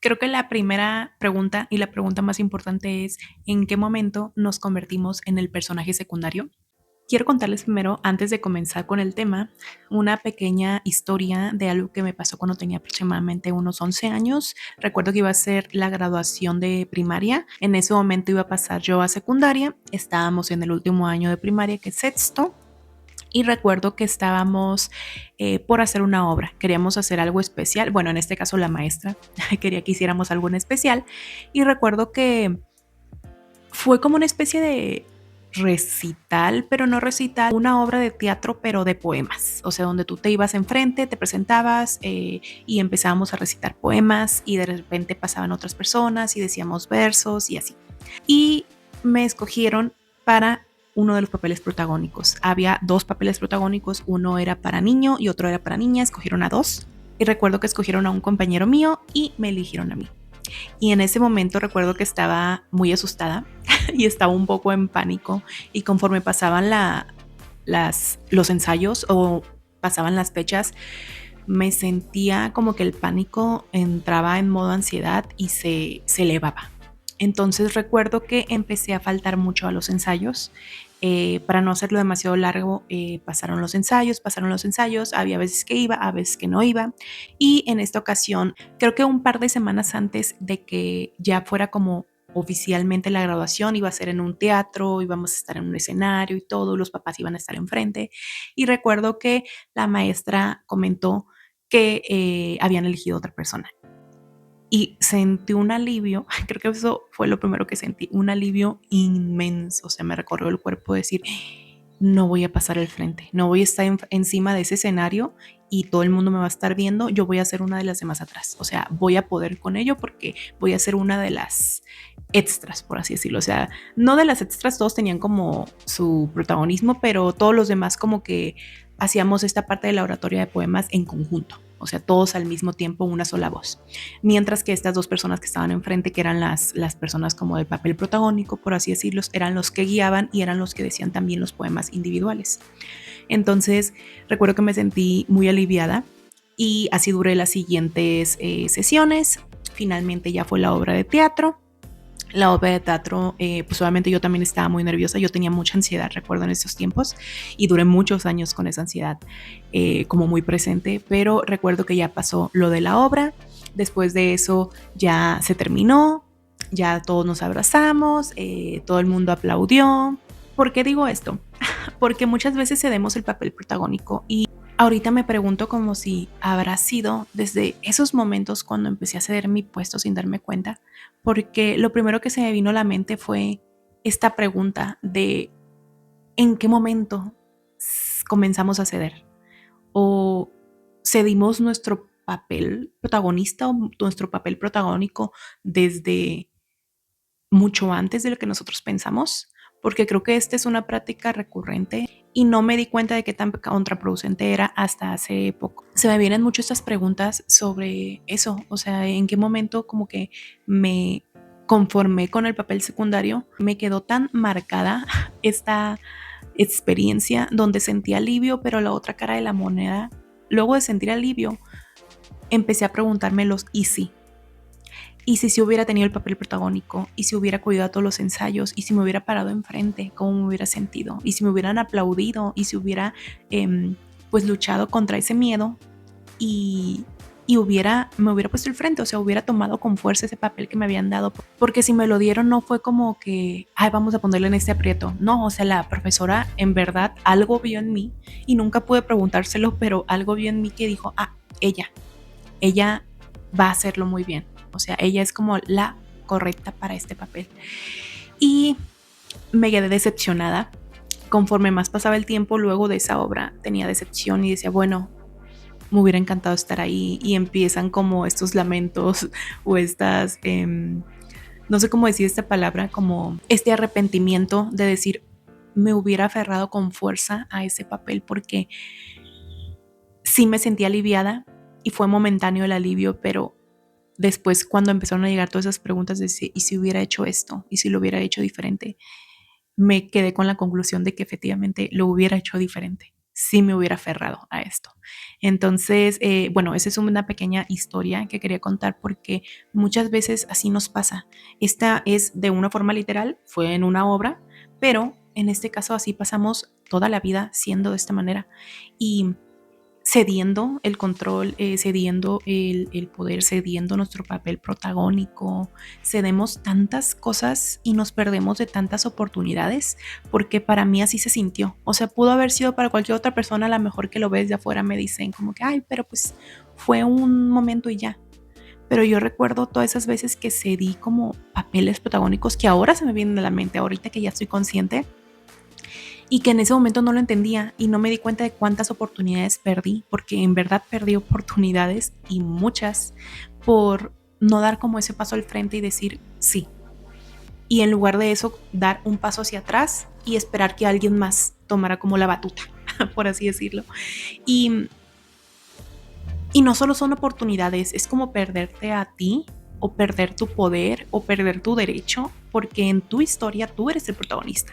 Creo que la primera pregunta y la pregunta más importante es ¿en qué momento nos convertimos en el personaje secundario? Quiero contarles primero, antes de comenzar con el tema, una pequeña historia de algo que me pasó cuando tenía aproximadamente unos 11 años. Recuerdo que iba a ser la graduación de primaria. En ese momento iba a pasar yo a secundaria. Estábamos en el último año de primaria, que es sexto. Y recuerdo que estábamos por hacer una obra, queríamos hacer algo especial, bueno, en este caso la maestra quería que hiciéramos algo en especial y recuerdo que fue como una especie de recital, pero no recital, una obra de teatro, pero de poemas, o sea, donde tú te ibas enfrente, te presentabas y empezábamos a recitar poemas y de repente pasaban otras personas y decíamos versos y así. Y me escogieron para uno de los papeles protagónicos. Había dos papeles protagónicos, uno era para niño y otro era para niña, escogieron a dos. Y recuerdo que escogieron a un compañero mío y me eligieron a mí. Y en ese momento recuerdo que estaba muy asustada y estaba un poco en pánico. Y conforme pasaban los ensayos o pasaban las fechas, me sentía como que el pánico entraba en modo ansiedad y se elevaba. Entonces recuerdo que empecé a faltar mucho a los ensayos. Para no hacerlo demasiado largo, pasaron los ensayos, había veces que iba, a veces que no iba. Y en esta ocasión, creo que un par de semanas antes de que ya fuera como oficialmente la graduación, iba a ser en un teatro, íbamos a estar en un escenario y todo, los papás iban a estar enfrente. Y recuerdo que la maestra comentó que habían elegido otra persona y sentí un alivio, creo que eso fue lo primero que sentí, un alivio inmenso, o sea, me recorrió el cuerpo decir, no voy a pasar al frente, no voy a estar encima de ese escenario y todo el mundo me va a estar viendo, yo voy a ser una de las demás atrás, o sea, voy a poder con ello porque voy a ser una de las extras, por así decirlo, o sea, no de las extras, todos tenían como su protagonismo, pero todos los demás como que hacíamos esta parte de la oratoria de poemas en conjunto, o sea, todos al mismo tiempo, una sola voz. Mientras que estas dos personas que estaban enfrente, que eran las personas como del papel protagónico, por así decirlo, eran los que guiaban y eran los que decían también los poemas individuales. Entonces, recuerdo que me sentí muy aliviada y así duré las siguientes sesiones. Finalmente ya fue la obra de teatro. La obra de teatro, pues obviamente yo también estaba muy nerviosa, yo tenía mucha ansiedad, recuerdo en esos tiempos, y duré muchos años con esa ansiedad como muy presente, pero recuerdo que ya pasó lo de la obra, después de eso ya se terminó, ya todos nos abrazamos, todo el mundo aplaudió. ¿Por qué digo esto? Porque muchas veces cedemos el papel protagónico y ahorita me pregunto como si habrá sido desde esos momentos cuando empecé a ceder mi puesto sin darme cuenta, porque lo primero que se me vino a la mente fue esta pregunta de ¿en qué momento comenzamos a ceder? ¿O cedimos nuestro papel protagonista o nuestro papel protagónico desde mucho antes de lo que nosotros pensamos? Porque creo que esta es una práctica recurrente y no me di cuenta de qué tan contraproducente era hasta hace poco. Se me vienen mucho estas preguntas sobre eso, o sea, en qué momento como que me conformé con el papel secundario, me quedó tan marcada esta experiencia donde sentí alivio, pero la otra cara de la moneda, luego de sentir alivio, empecé a preguntarme los y sí. Y si hubiera tenido el papel protagónico, y si hubiera acudido a todos los ensayos, y si me hubiera parado enfrente, cómo me hubiera sentido, y si me hubieran aplaudido, y si hubiera pues luchado contra ese miedo y, me hubiera puesto el frente, o sea, hubiera tomado con fuerza ese papel que me habían dado, porque si me lo dieron no fue como que, ay, vamos a ponerle en este aprieto, no, o sea, la profesora en verdad algo vio en mí y nunca pude preguntárselo, pero algo vio en mí que dijo, ella va a hacerlo muy bien. O sea, ella es como la correcta para este papel. Y me quedé decepcionada. Conforme más pasaba el tiempo, luego de esa obra, tenía decepción y decía, bueno, me hubiera encantado estar ahí. Y empiezan como estos lamentos o estas, no sé cómo decir esta palabra, como este arrepentimiento de decir, me hubiera aferrado con fuerza a ese papel porque sí me sentí aliviada y fue momentáneo el alivio, pero después cuando empezaron a llegar todas esas preguntas de si, y si hubiera hecho esto, y si lo hubiera hecho diferente, me quedé con la conclusión de que efectivamente lo hubiera hecho diferente. sí me hubiera aferrado a esto. Entonces, bueno, esa es una pequeña historia que quería contar porque muchas veces así nos pasa. Esta es de una forma literal, fue en una obra, pero en este caso así pasamos toda la vida siendo de esta manera y cediendo el control, cediendo el poder, cediendo nuestro papel protagónico. Cedemos tantas cosas y nos perdemos de tantas oportunidades porque para mí así se sintió. O sea, pudo haber sido para cualquier otra persona, a lo mejor que lo ves de afuera me dicen como que, ay, pero pues fue un momento y ya. Pero yo recuerdo todas esas veces que cedí como papeles protagónicos que ahora se me vienen a la mente, ahorita que ya estoy consciente, y que en ese momento no lo entendía y no me di cuenta de cuántas oportunidades perdí, porque en verdad perdí oportunidades y muchas por no dar como ese paso al frente y decir sí. Y en lugar de eso, dar un paso hacia atrás y esperar que alguien más tomara como la batuta, por así decirlo. Y, y no solo son oportunidades, es como perderte a ti o perder tu poder o perder tu derecho, porque en tu historia tú eres el protagonista.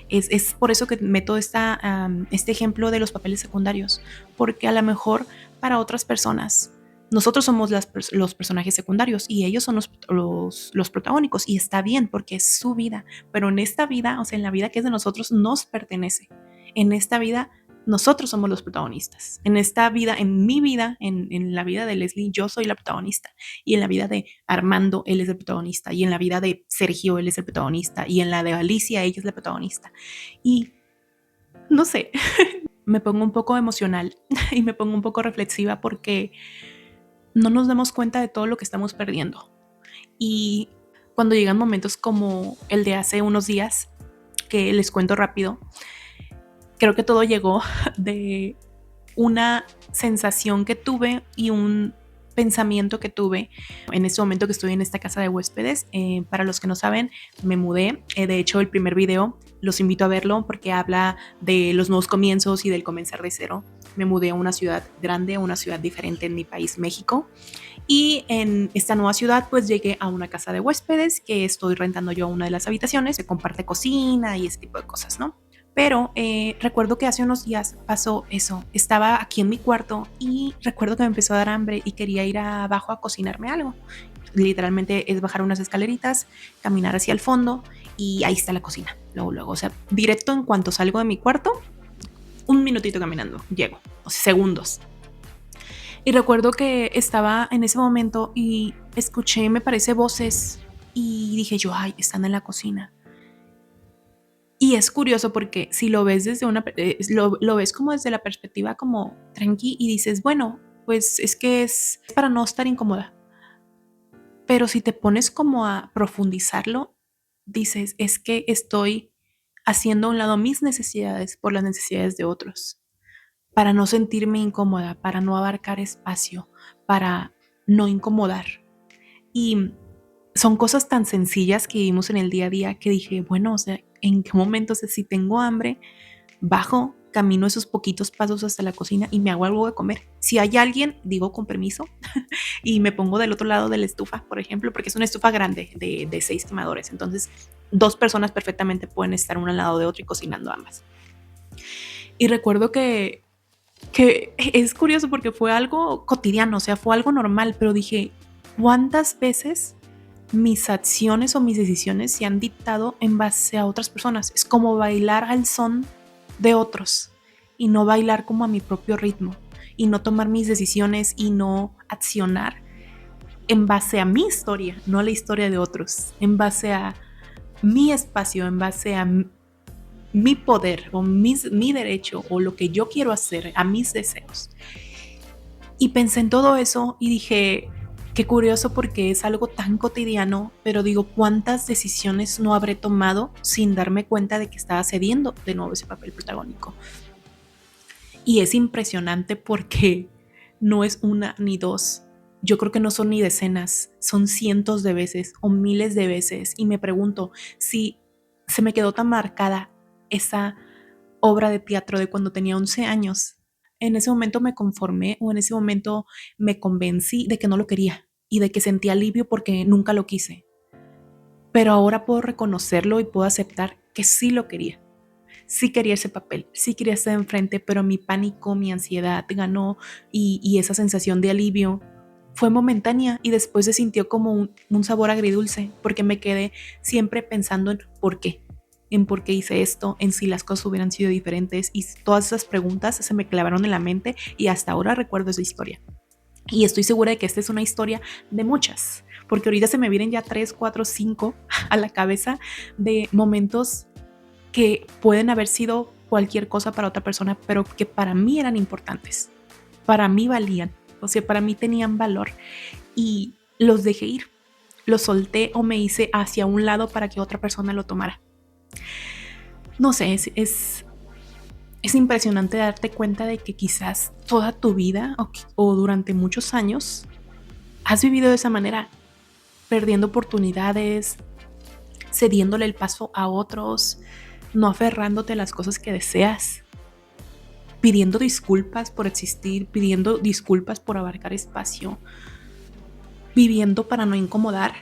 Es por eso que meto este ejemplo de los papeles secundarios, porque a lo mejor para otras personas nosotros somos los personajes secundarios y ellos son los protagónicos y está bien porque es su vida, pero en esta vida, o sea, en la vida que es de nosotros, nos pertenece. En esta vida nosotros somos los protagonistas. En esta vida, en mi vida, en la vida de Leslie, yo soy la protagonista. Y en la vida de Armando, él es el protagonista. Y en la vida de Sergio, él es el protagonista. Y en la de Alicia, ella es la protagonista. Y no sé, me pongo un poco emocional y me pongo un poco reflexiva porque no nos damos cuenta de todo lo que estamos perdiendo. Y cuando llegan momentos como el de hace unos días, que les cuento rápido, creo que todo llegó de una sensación que tuve y un pensamiento que tuve en este momento que estoy en esta casa de huéspedes. Para los que no saben, me mudé. De hecho, el primer video los invito a verlo porque habla de los nuevos comienzos y del comenzar de cero. Me mudé a una ciudad grande, a una ciudad diferente en mi país, México. Y en esta nueva ciudad, pues llegué a una casa de huéspedes que estoy rentando yo una de las habitaciones. Se comparte cocina y ese tipo de cosas, ¿no? Pero recuerdo que hace unos días pasó eso. Estaba aquí en mi cuarto y recuerdo que me empezó a dar hambre y quería ir abajo a cocinarme algo. Literalmente es bajar unas escaleritas, caminar hacia el fondo y ahí está la cocina. Luego, o sea, directo en cuanto salgo de mi cuarto, un minutito caminando, llego, o sea, segundos. Y recuerdo que estaba en ese momento y escuché, me parece, voces y dije yo, ay, están en la cocina. Y es curioso porque si lo ves desde lo ves como desde la perspectiva como tranqui y dices, bueno, pues es que es para no estar incómoda. Pero si te pones como a profundizarlo, dices, es que estoy haciendo a un lado mis necesidades por las necesidades de otros, para no sentirme incómoda, para no abarcar espacio, para no incomodar. Y son cosas tan sencillas que vivimos en el día a día que dije, bueno, o sea, ¿en qué momento? O sea, si tengo hambre, bajo, camino esos poquitos pasos hasta la cocina y me hago algo de comer. Si hay alguien, digo con permiso, y me pongo del otro lado de la estufa, por ejemplo, porque es una estufa grande de 6 quemadores. Entonces, 2 personas perfectamente pueden estar una al lado de otra y cocinando ambas. Y recuerdo que es curioso porque fue algo cotidiano, o sea, fue algo normal, pero dije, ¿cuántas veces mis acciones o mis decisiones se han dictado en base a otras personas? Es como bailar al son de otros y no bailar como a mi propio ritmo y no tomar mis decisiones y no accionar en base a mi historia, no a la historia de otros, en base a mi espacio, en base a mi poder o mi derecho o lo que yo quiero hacer, a mis deseos. Y pensé en todo eso y dije, qué curioso porque es algo tan cotidiano, pero digo, ¿cuántas decisiones no habré tomado sin darme cuenta de que estaba cediendo de nuevo ese papel protagónico? Y es impresionante porque no es una ni dos. Yo creo que no son ni decenas, son cientos de veces o miles de veces. Y me pregunto si se me quedó tan marcada esa obra de teatro de cuando tenía 11 años. En ese momento me conformé o en ese momento me convencí de que no lo quería y de que sentía alivio porque nunca lo quise. Pero ahora puedo reconocerlo y puedo aceptar que sí lo quería. sí quería ese papel, sí quería estar enfrente, pero mi pánico, mi ansiedad ganó y esa sensación de alivio fue momentánea y después se sintió como un sabor agridulce porque me quedé siempre pensando en por qué hice esto, en si las cosas hubieran sido diferentes y todas esas preguntas se me clavaron en la mente y hasta ahora recuerdo esa historia. Y estoy segura de que esta es una historia de muchas, porque ahorita se me vienen ya 3, 4, 5 a la cabeza de momentos que pueden haber sido cualquier cosa para otra persona, pero que para mí eran importantes, para mí valían, o sea, para mí tenían valor y los dejé ir, los solté o me hice hacia un lado para que otra persona lo tomara. No sé, es impresionante darte cuenta de que quizás toda tu vida o durante muchos años has vivido de esa manera, perdiendo oportunidades, cediéndole el paso a otros, no aferrándote a las cosas que deseas, pidiendo disculpas por existir, pidiendo disculpas por abarcar espacio, viviendo para no incomodar,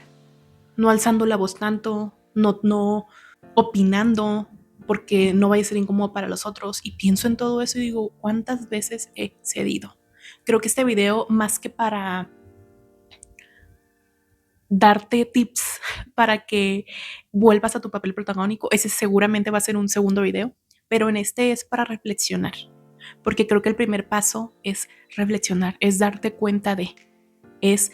no alzando la voz tanto, no opinando porque no vaya a ser incómodo para los otros. Y pienso en todo eso y digo, ¿cuántas veces he cedido? Creo que este video, más que para darte tips para que vuelvas a tu papel protagónico, ese seguramente va a ser un segundo video, pero en este es para reflexionar, porque creo que el primer paso es reflexionar, es darte cuenta es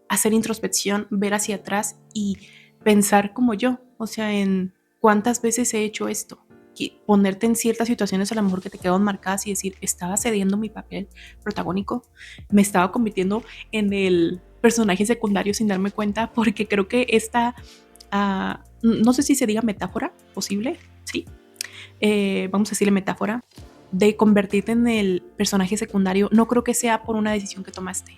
hacer introspección, ver hacia atrás y pensar como yo, o sea, en cuántas veces he hecho esto, y ponerte en ciertas situaciones a lo mejor que te quedan marcadas y decir, estaba cediendo mi papel protagónico, me estaba convirtiendo en el personaje secundario sin darme cuenta, porque creo que esta, no sé si se diga metáfora, posible, sí, vamos a decirle metáfora, de convertirte en el personaje secundario, no creo que sea por una decisión que tomaste,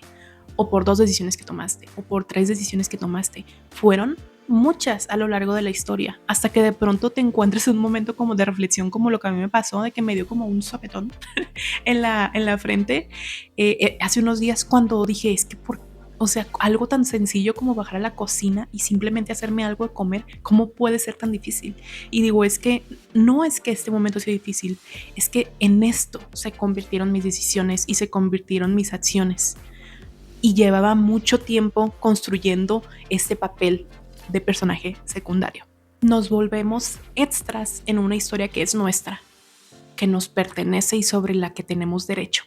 o por 2 decisiones que tomaste, o por 3 decisiones que tomaste. Fueron muchas a lo largo de la historia, hasta que de pronto te encuentres en un momento como de reflexión, como lo que a mí me pasó, de que me dio como un sopetón en la frente hace unos días cuando dije, es que o sea, algo tan sencillo como bajar a la cocina y simplemente hacerme algo de comer, ¿cómo puede ser tan difícil? Y digo, es que no es que este momento sea difícil, es que en esto se convirtieron mis decisiones y se convirtieron mis acciones. Y llevaba mucho tiempo construyendo este papel de personaje secundario. Nos volvemos extras en una historia que es nuestra, que nos pertenece y sobre la que tenemos derecho.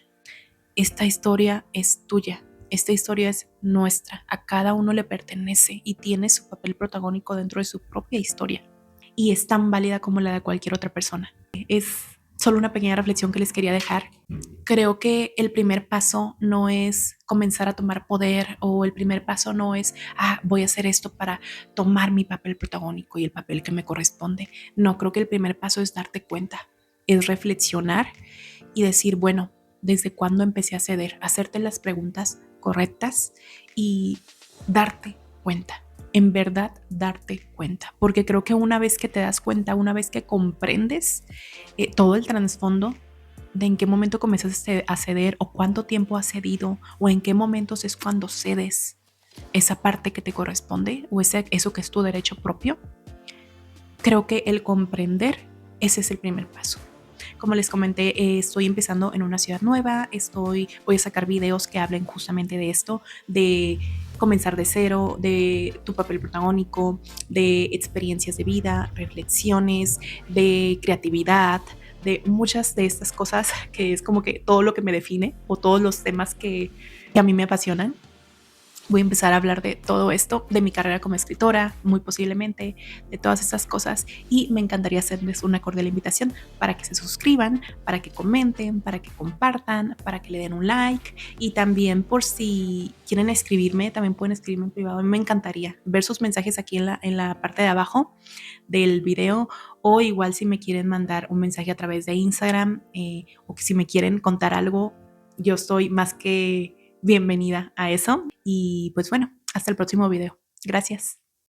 Esta historia es tuya, esta historia es nuestra, a cada uno le pertenece y tiene su papel protagónico dentro de su propia historia y es tan válida como la de cualquier otra persona. Es solo una pequeña reflexión que les quería dejar. Creo que el primer paso no es comenzar a tomar poder, o el primer paso no es, voy a hacer esto para tomar mi papel protagónico y el papel que me corresponde. No, creo que el primer paso es darte cuenta, es reflexionar y decir, bueno, ¿desde cuándo empecé a ceder? Hacerte las preguntas correctas y darte cuenta. En verdad darte cuenta, porque creo que una vez que te das cuenta, una vez que comprendes todo el trasfondo de en qué momento comenzaste a ceder o cuánto tiempo has cedido o en qué momentos es cuando cedes esa parte que te corresponde o eso que es tu derecho propio, creo que el comprender, ese es el primer paso. Como les comenté, estoy empezando en una ciudad nueva, voy a sacar videos que hablen justamente de esto, de comenzar de cero, de tu papel protagónico, de experiencias de vida, reflexiones, de creatividad, de muchas de estas cosas que es como que todo lo que me define o todos los temas que a mí me apasionan. Voy a empezar a hablar de todo esto, de mi carrera como escritora, muy posiblemente, de todas estas cosas, y me encantaría hacerles una cordial invitación para que se suscriban, para que comenten, para que compartan, para que le den un like, y también por si quieren escribirme, también pueden escribirme en privado. A mí me encantaría ver sus mensajes aquí en la parte de abajo del video, o igual si me quieren mandar un mensaje a través de Instagram, o que si me quieren contar algo, yo estoy más que bienvenida a eso. Y pues bueno, hasta el próximo video. Gracias.